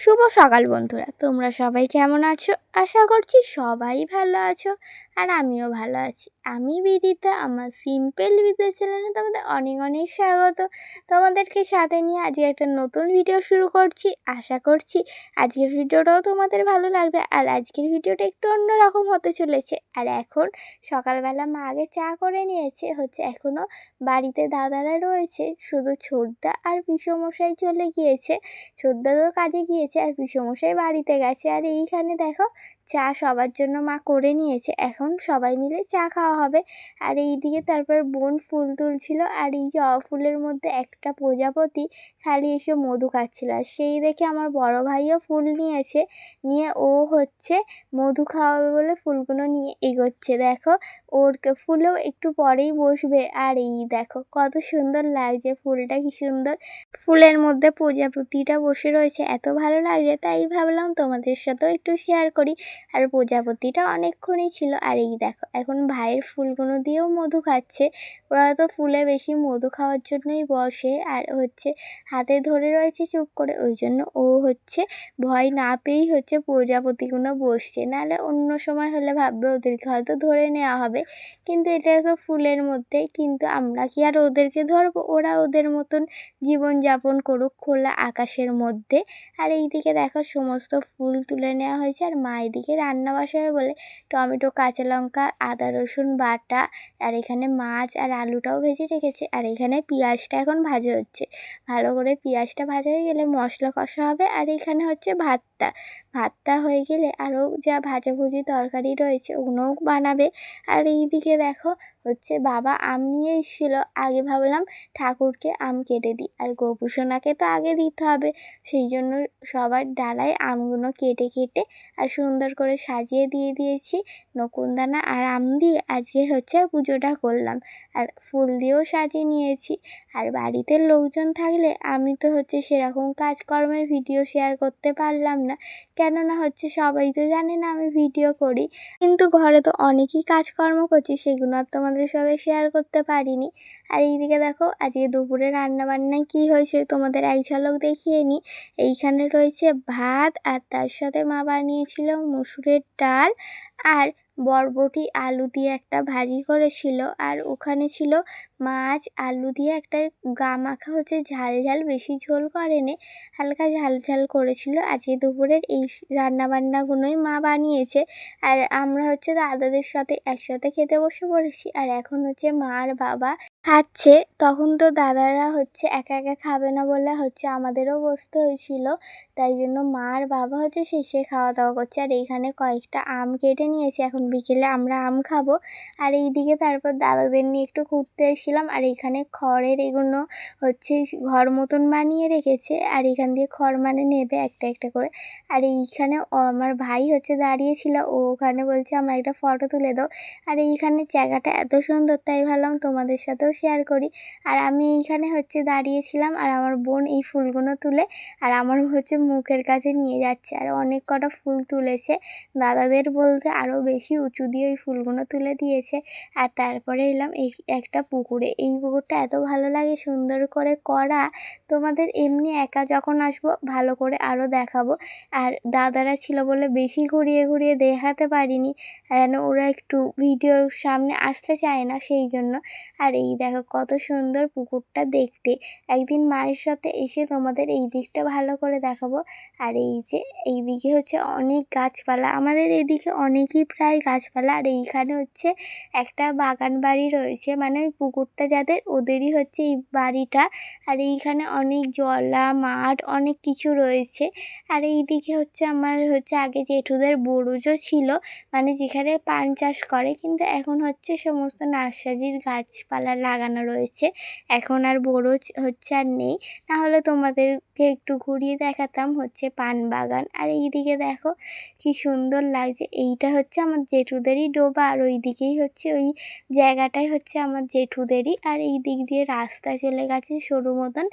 শুভ সকাল বন্ধুরা, তোমরা সবাই কেমন আছো? আশা করছি সবাই ভালো আছো আর আমিও ভালো আছি। আমি বিদিতা, আমার সিম্পল বিদিতা চ্যানেলে তোমাদের অনেক অনেক স্বাগত। তোমাদেরকে সাথে নিয়ে আজকে একটা নতুন ভিডিও শুরু করছি। আশা করছি আজকের ভিডিওটাও তোমাদের ভালো লাগবে। আর আজকের ভিডিওটা একটু অন্যরকম হতে চলেছে। আর এখন সকালবেলা মা আগে চা করে নিয়েছে, এখনও বাড়িতে দাদারা রয়েছে, শুধু ছোটদা আর পিসোমশাই চলে গিয়েছে। ছোটদা তো কাজে গিয়েছে আর পিসোমশাই বাড়িতে গেছে। আর এইখানে দেখো চা সবার জন্য মা করে নিয়েছে, এখন সবাই মিলে চা খাওয়া হবে। আর এইদিকে তারপর বোন ফুল তুলছিল, আর এই যে ফুলের মধ্যে একটা প্রজাপতি খালি এসে মধু খাচ্ছিল। আর সেই দেখে আমার বড় ভাইও ফুল নিয়েছে, নিয়ে ও মধু খাওয়াবে বলে ফুলগুলো নিয়ে এগোচ্ছে। দেখো ওর ফুলেও একটু পরেই বসবে। আর এই দেখো কত সুন্দর লাগছে, ফুলটা কি সুন্দর, ফুলের মধ্যে প্রজাপতিটা বসে রয়েছে, এত ভালো লাগছে। তাই ভাবলাম তোমাদের সাথেও একটু শেয়ার করি। আর প্রজাপতিটা অনেকক্ষণই ছিল। আর এই দেখো এখন ভাইয়ের ফুলগুলো দিয়েও মধু খাচ্ছে। ওরা তো ফুলে বেশি মধু খাওয়ার জন্যই বসে, আর হাতে ধরে রয়েছে চুপ করে, ওই জন্য ও ভয় না পেয়েই প্রজাপতিগুলো বসছে। নাহলে অন্য সময় হলে ভাববে ওদেরকে হয়তো ধরে নেওয়া হবে, কিন্তু এটা তো ফুলের মধ্যে, কিন্তু আমরা কি আর ওদেরকে ধরবো? ওরা ওদের মতন জীবনযাপন করুক খোলা আকাশের মধ্যে। আর এইদিকে দেখো সমস্ত ফুল তুলে নেওয়া হয়েছে, আর মা এদিকে রান্না বসাবে বলে টমেটো, কাঁচা লঙ্কা, আদা রসুন বাটা, আর এখানে মাছ আর আলুটাও ভেজে রেখেছে। আর এখানে পেঁয়াজটা এখন ভাজা হচ্ছে। ভালো করে পেঁয়াজটা ভাজা হয়ে গেলে মশলা কষা হবে। আর এখানে ভাতটা ভাতটা হয়ে গেলে আরও যা ভাজাভুজি তরকারি রয়েছে ওগুলোও বানাবে। আর এইদিকে দেখো বাবা আম নিয়ে এসেছিলো। আগে ভাবলাম ঠাকুরকে আম কেটে দিই, আর গোপুসোনাকে তো আগে দিতে হবে, সেই জন্য সবার ডালায় আমগুলো কেটে কেটে আর সুন্দর করে সাজিয়ে দিয়ে দিয়েছি। নকুনদানা আর আম দিয়ে আজকে পুজোটা করলাম, আর ফুল দিয়েও সাজিয়ে নিয়েছি। আর বাড়িতে লোকজন থাকলে আমি তো সেরকম কাজকর্মের ভিডিও শেয়ার করতে পারলাম না, কেননা সবাই তো জানে না আমি ভিডিও করি। কিন্তু ঘরে তো অনেকই কাজকর্ম করছি, সেগুলো আর তোমাদের সাথে শেয়ার করতে পারিনি। আর এইদিকে দেখো আজকে দুপুরে রান্নাবান্নায় কী হয়েছে তোমাদের এক ঝলক দেখিয়ে নিই। এইখানে রয়েছে ভাত, আর তার সাথে মা বানিয়েছিল মুসুরের ডাল, আর বরবটি আলু দিয়ে একটা ভাজি করেছিল। আর ওখানে ছিল মাছ আলু দিয়ে একটা গা মাখা, ঝাল ঝাল, বেশি ঝোল করেনি, হালকা ঝাল ঝাল করেছিল। আজকে দুপুরের এই রান্নাবান্নাগুলোই মা বানিয়েছে। আর আমরা দাদাদের সাথে একসাথে খেতে বসে পড়েছি। আর এখন মা আর বাবা খাচ্ছে, তখন তো দাদারা একা একা খাবে না বলে আমাদেরও বসতে হয়েছিল। তাই জন্য মা আর বাবা শেষে খাওয়া দাওয়া করছে। আর এইখানে কয়েকটা আম কেটে নিয়েছি, এখন বিকেলে আমরা আম খাবো। আর এইদিকে তারপর দাদাদের নিয়ে একটু ঘুরতে এসেছিলাম। আর এখানে খড়ের এগুলো ঘর মতন বানিয়ে রেখেছে, আর এখান দিয়ে খড় নেবে একটা একটা করে। আর এইখানে আমার ভাই দাঁড়িয়েছিল, ও ওখানে বলছে আমার একটা ফটো তুলে দাও। আর এইখানে জায়গাটা এত সুন্দর, তাই ভাবলাম তোমাদের সাথেও শেয়ার করি। আর আমি এইখানে দাঁড়িয়েছিলাম, আর আমার বোন এই ফুলগুলো তুলে আর আমার মুখের কাছে নিয়ে যাচ্ছে। আর অনেক কটা ফুল তুলেছে, দাদাদের বলতে আরও বেশি উঁচু দিয়ে ওই ফুলগুলো তুলে দিয়েছে। আর তারপরে এলাম এই একটা পুকুরে। এই পুকুরটা এত ভালো লাগে, সুন্দর করে করা। তোমাদের এমনি একা যখন আসবো ভালো করে আরও দেখাবো। আর দাদারা ছিল বলে বেশি ঘুরিয়ে ঘুরিয়ে দেখাতে পারিনি, কেন ওরা একটু ভিডিওর সামনে আসতে চায় না, সেই জন্য। আর এই দেখো কত সুন্দর পুকুরটা দেখতে, একদিন মায়ের সাথে এসে তোমাদের এই দিকটা ভালো করে দেখাবো। আর এইদিকে অনেক গাছপালা, আমাদের এইদিকে অনেকই প্রায় গাছপালা। আর এইখানে একটা বাগান বাড়ি রয়েছে, মানে ওই পুকুরটা যাদের ওদেরই এই বাড়িটা। আর এইখানে অনেক জলা মাঠ অনেক কিছু রয়েছে। আর এইদিকে আমার আগে জেঠুদের বরুজও ছিল, মানে যেখানে পান চাষ করে, কিন্তু এখন সমস্ত নার্সারির গাছপালা লাগানো রয়েছে, এখন আর বরজ আর নেই। নাহলে তোমাদেরকে একটু ঘুরিয়ে দেখাতাম পান বাগান। আর এইদিকে দেখো কি সুন্দর লাগছে, এইটা আমার জেঠুদেরই ডোবা। আর ওই দিকেই ওই জায়গাটাই আমার জেঠুদের। দাদুদেরই। আর এই দিক দিয়ে রাস্তা চলে গেছে সরু মতন,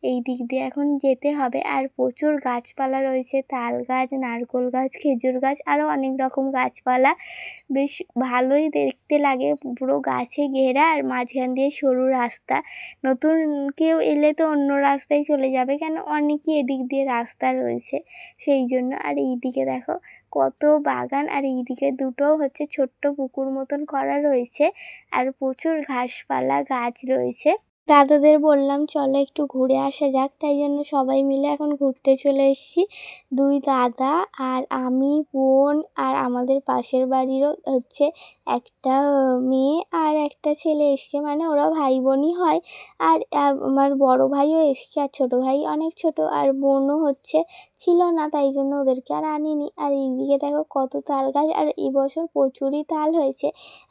এই দিক দিয়ে এখন যেতে হবে। আর প্রচুর গাছপালা রয়েছে, তাল গাছ, নারকেল গাছ, খেজুর গাছ, আরও অনেক রকম গাছপালা। বেশ ভালোই দেখতে লাগে, পুরো গাছে ঘেরা আর মাঝখান দিয়ে সরু রাস্তা। নতুন কেউ এলে তো অন্য রাস্তায় চলে যাবে, কেন অনেকই এদিক দিয়ে রাস্তা রয়েছে সেই জন্য। আর এই দিকে দেখো কত বাগান, আর এইদিকে দুটো হচ্ছে ছোট্ট পুকুর মতন করা রয়েছে, আর প্রচুর ঘাসপালা গাছ রয়েছে। দাদাদের বললাম চলো একটু ঘুরে আসা যাক, তাই জন্য সবাই মিলে এখন ঘুরতে চলে এসেছি। দুই দাদা আর আমি, বোন, আর আমাদের পাশের বাড়িরও হচ্ছে একটা মেয়ে আর একটা ছেলে এসছে, মানে ওরা ভাই বোনই হয়। আর আমার বড় ভাইও এসছে, আর ছোটো ভাই অনেক ছোট, আর বোনও হচ্ছে ছিল না, তাই জন্য ওদেরকে আর আনিনি। আর এইদিকে দেখো কত তাল গাছ, আর এবছর প্রচুরই তাল হয়েছে।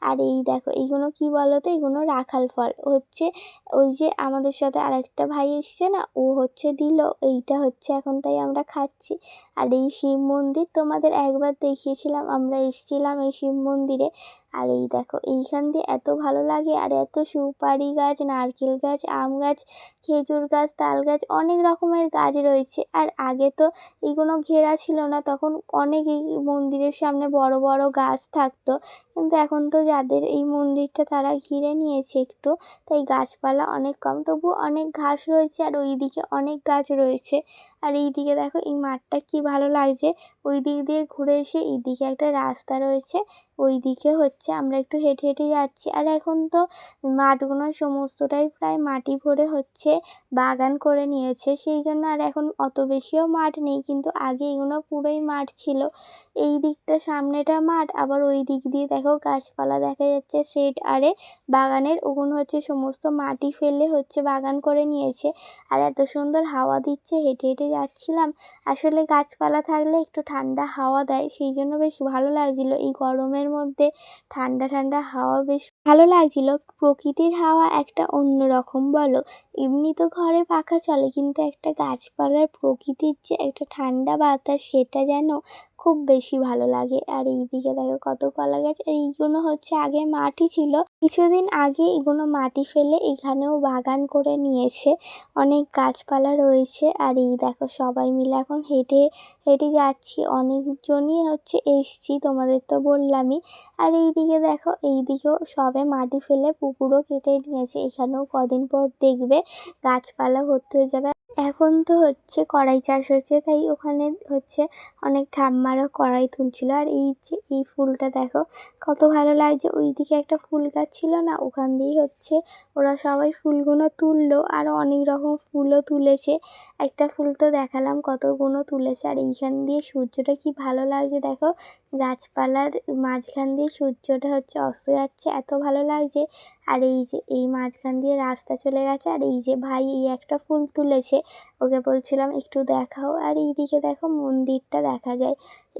আর এই দেখো এইগুলো কি বলো তো, এগুলো রাখাল ফল হচ্ছে। ওই যে আমাদের সাথে আরেকটা ভাই এসছে না, ও হচ্ছে দিল, এইটা হচ্ছে এখন তাই আমরা খাচ্ছি। আর এই শিব মন্দির তোমাদের একবার দেখিয়েছিলাম, আমরা এসেছিলাম এই শিব মন্দিরে। আর এই দেখো এইখান দিয়ে এত ভালো লাগে, আর এত সুপারি গাছ, নারকেল গাছ, আম গাছ, খেজুর গাছ, তাল গাছ, অনেক রকমের গাছ রয়েছে। আর আগে তো এইগুলো ঘেরা ছিল না, তখন অনেক এই মন্দিরের সামনে বড় বড় গাছ থাকতো, কিন্তু এখন তো যাদের এই মন্দিরটা তারা ঘিরে নিয়েছে একটু, তাই গাছপালা অনেক কম, তবু অনেক ঘাস রয়েছে। আর ওই দিকে অনেক গাছ রয়েছে। আর এই দিকে দেখো এই মাঠটা কি ভালো লাগছে, ওই দিক দিয়ে ঘুরে এসে এই দিকে একটা রাস্তা রয়েছে, ওই দিকে হচ্ছে আমরা একটু হেঁটে হেঁটে যাচ্ছি। আর এখন তো মাঠগুলো সমস্তটাই প্রায় মাটি ভরে হচ্ছে বাগান করে নিয়েছে, সেই জন্য আর এখন অত বেশিও মাঠ নেই, কিন্তু আগে এগুলো পুরোই মাঠ ছিল। এই দিকটা সামনেটা মাঠ, আবার ওই দিক দিয়ে দেখো গাছপালা দেখা যাচ্ছে সেট আরে বাগানের, ওগুলো হচ্ছে সমস্ত মাটি ফেলে হচ্ছে বাগান করে নিয়েছে। আর এত সুন্দর হাওয়া দিচ্ছে, হেঁটে হেঁটে যাচ্ছিলাম। আসলে গাছপালা থাকলে একটু ঠান্ডা হাওয়া দেয়, সেই জন্য বেশ ভালো লাগছিল। এই গরমের মধ্যে ঠান্ডা ঠান্ডা হাওয়া বেশ ভালো লাগছিল। প্রকৃতির হাওয়া একটা অন্যরকম বলো, এমনি তো ঘরে পাখা চলে, কিন্তু একটা গাছপালার প্রকৃতির যে একটা ঠান্ডা বাতাস, সেটা যেন খুব বেশি ভালো লাগে। আর এইদিকে দেখো কত কলা গাছ, আর এইগুলো হচ্ছে আগে মাটি ছিল, কিছুদিন আগে এগুলো মাটি ফেলে এখানেও বাগান করে নিয়েছে, অনেক গাছপালা রয়েছে। আর এই দেখো সবাই মিলে এখন হেঁটে হেঁটে যাচ্ছি, অনেকজনই হচ্ছে এসছি, তোমাদের তো বললামই। আর এইদিকে দেখো এইদিকেও সবে মাটি ফেলে পুকুরও কেটে নিয়েছে, এখানেও কদিন পর দেখবে গাছপালা ভর্তি হয়ে যাবে। এখন তো হচ্ছে কড়াই চাষ হচ্ছে, তাই ওখানে হচ্ছে অনেক ঠাম্মারা কড়াই তুলছিল। আর এই যে এই ফুলটা দেখো কত ভালো লাগছে, ওইদিকে একটা ফুল গাছ ছিল না, ওখান দিয়েই হচ্ছে ওরা সবাই ফুলগুলো তুললো, আরও অনেক রকম ফুলও তুলেছে। একটা ফুল তো দেখালাম কতগুলো তুলেছে। আর এইখান দিয়ে সূর্যটা কি ভালো লাগছে দেখো, গাছপালার মাঝখান দিয়ে সূর্যটা হচ্ছে অস্ত যাচ্ছে, এত ভালো লাগছে। আর এই যে এই মাঝখান দিয়ে রাস্তা চলে গেছে, আর এই যে ভাই এই একটা ফুল তুলেছে, ওকে বলছিলাম একটু দেখাও। আর এইদিকে দেখো মন্দিরটা দেখা যায়,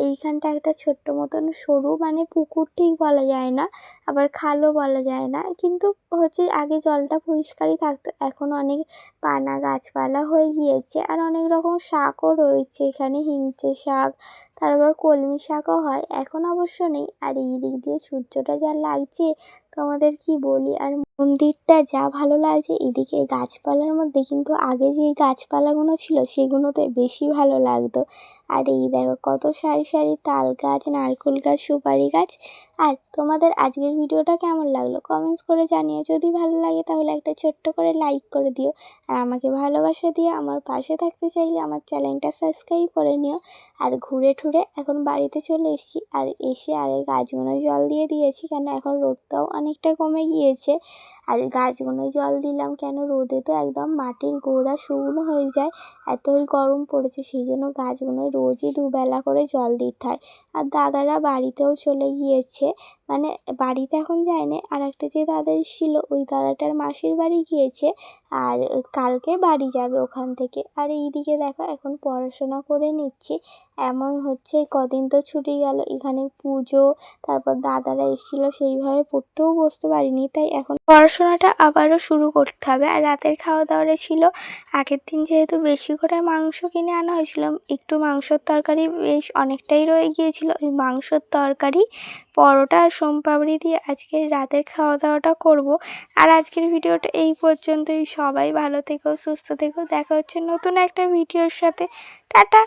এইখানটা একটা ছোট্ট মতন সরু, মানে পুকুর ঠিক বলা যায় না, আবার খালও বলা যায় না, কিন্তু হচ্ছে আগে জলটা পরিষ্কারই থাকতো, এখন অনেক পানা গাছপালা হয়ে গিয়েছে। আর অনেক রকম শাকও রয়েছে এখানে, হিংচে শাক, তারপর কলমি শাকও হয়, এখন অবশ্য নেই। আর এই দিক দিয়ে সূর্যটা যা লাগছে তোমাদের কি বলি, আর মন্দিরটা যা ভালো লাগছে, এদিকে গাছপালার মধ্যে কিন্তু আগে যে গাছপালাগুলো ছিল সেগুলোতে বেশি ভালো লাগতো। আর এই দেখো কত সারি সারি তাল গাছ, নারকেল গাছ, সুপারি গাছ। আর তোমাদের আজকের ভিডিওটা কেমন লাগলো কমেন্টস করে জানিও, যদি ভালো লাগে তাহলে একটা ছোট্ট করে লাইক করে দিও। আর আমাকে ভালোবাসা দিয়ে আমার পাশে থাকতে চাইলে আমার চ্যানেলটা সাবস্ক্রাইব করে নিও। আর ঘুরে ঠুরে এখন বাড়িতে চলে এসেছি, আর এসে আগে গাছগুলোয় জল দিয়ে দিয়েছি, কেন এখন রোদটাও অনেকটা কমে গিয়েছে। আর গাছগুলোয় জল দিলাম কেন, রোদে তো একদম মাটির গোড়া শুকনো হয়ে যায়, এতই গরম পড়েছে, সেই জন্য গাছগুলোয় রোজই দুবেলা করে জল দিতে হয়। আর দাদারা বাড়িতেও চলে গিয়েছে, মানে বাড়িতে এখন যায় না, আর একটা যে দাদা এসেছিলো ওই দাদাটার মাসির বাড়ি গিয়েছে, আর কালকে বাড়ি যাবে ওখান থেকে। আর এইদিকে দেখো এখন পড়াশোনা করে নিচ্ছি, এমন হচ্ছে কদিন তো ছুটি গেল, এখানে পুজো, তারপর দাদারা এসেছিলো, সেইভাবে পড়তেও বসতে পারিনি, তাই এখন পড়াশোনাটা আবারও শুরু করতে হবে। আর রাতের খাওয়া দাওয়াটা ছিল, আগের দিন যেহেতু বেশি করে মাংস কিনে আনা হয়েছিল, একটু মাংসর তরকারি বেশ অনেকটাই রয়ে গিয়েছিল, ওই মাংসর তরকারি পরোটা আর সোমপাপড়ি দিয়ে আজকে রাতের খাওয়া দাওয়াটা করব। আর আজকের ভিডিওটা এই পর্যন্তই। সবাই ভালো থেকো, সুস্থ থেকো। দেখা হচ্ছে নতুন একটা ভিডিওর সাথে। টাটা।